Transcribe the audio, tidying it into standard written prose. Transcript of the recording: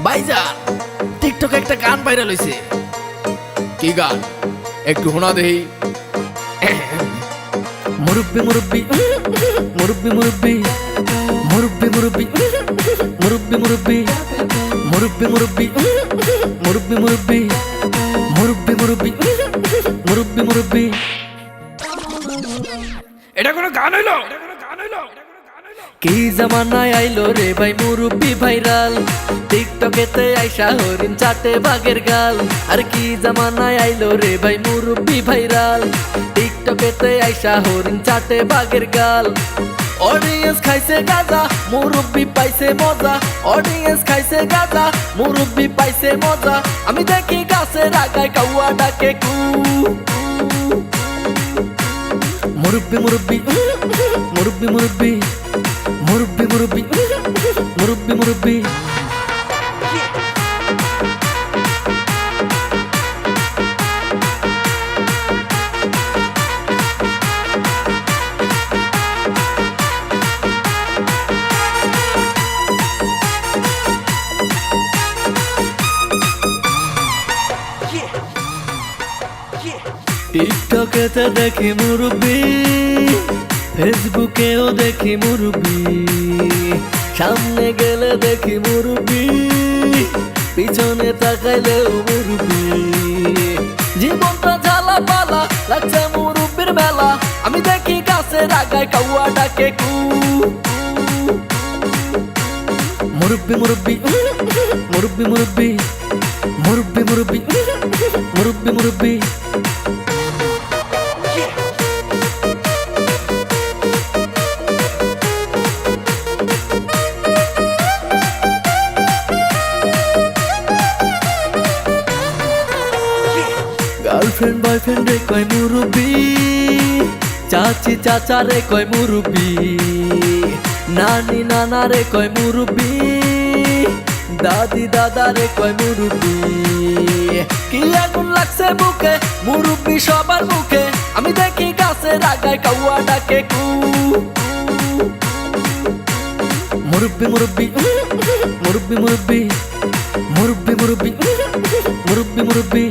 ভাইজান টিকটকে একটা গান ভাইরাল হইছে। কি গান একটু শোনা দেই। মুরব্বি মুরব্বি মুরব্বি মুরব্বি মুরব্বি মুরব্বি মুরব্বি মুরব্বি মুরব্বি মুরব্বি মুরব্বি মুরব্বি মুরব্বি মুরব্বি মুরব্বি মুরব্বি। এটা কোনো গান হইলো? কি জামানায় আইলো রে ভাই মুরব্বি ভাইরাল, টিকটকেতে আইসা হরিণ চাটে বাঘের গাল। আর কি জামানায় আইলো রে ভাই মুরব্বি ভাইরাল, টিকটকেতে আইসা হরিণ চাটে বাঘের গাল। অডিয়েন্স খাইছে গাজা, মুরব্বি পাইছে মজা। অডিয়েন্স খাইছে গাজা, মুরব্বি পাইছে মজা। আমি দেখি গাছের আগায় কাউয়া ডাকে কু। মুরব্বি মুরব্বি মুরব্বি মুরব্বি মুরব্বি মুরব্বি মুরব্বি মুরব্বি। টিকটকেতে দেখি মুরব্বি, ফেসবুকেও দেখি মুরব্বি। সামনে গেলে দেখি মুরব্বি, পিছনে তাকাইলেও মুরব্বি। জীবনটা জ্বালা পালা লাগছে মুরব্বির মেলা। আমি দেখি গাছের আগায় কাউয়া ডাকে কু। মুরব্বি মুরব্বি মুরব্বি মুরব্বি মুরব্বি মুরব্বি মুরব্বি মুরব্বি। গার্লফ্রেন্ড বয়ফ্রেন্ড রে কয় মুরব্বি, চাচি চাচা রে কয় মুরব্বি, নানি নানা রে কয় মুরব্বি, দাদি দাদা রে কয় মুরব্বি। কি আগুন লাগছে বুকে মুরব্বি সবার মুখে। আমি দেখি গাছের আগায় কাউয়া ডাকে কু। মুরব্বি মুরব্বি মুরব্বি মুরব্বি মুরব্বি মুরব্বি মুরব্বি মুরব্বি।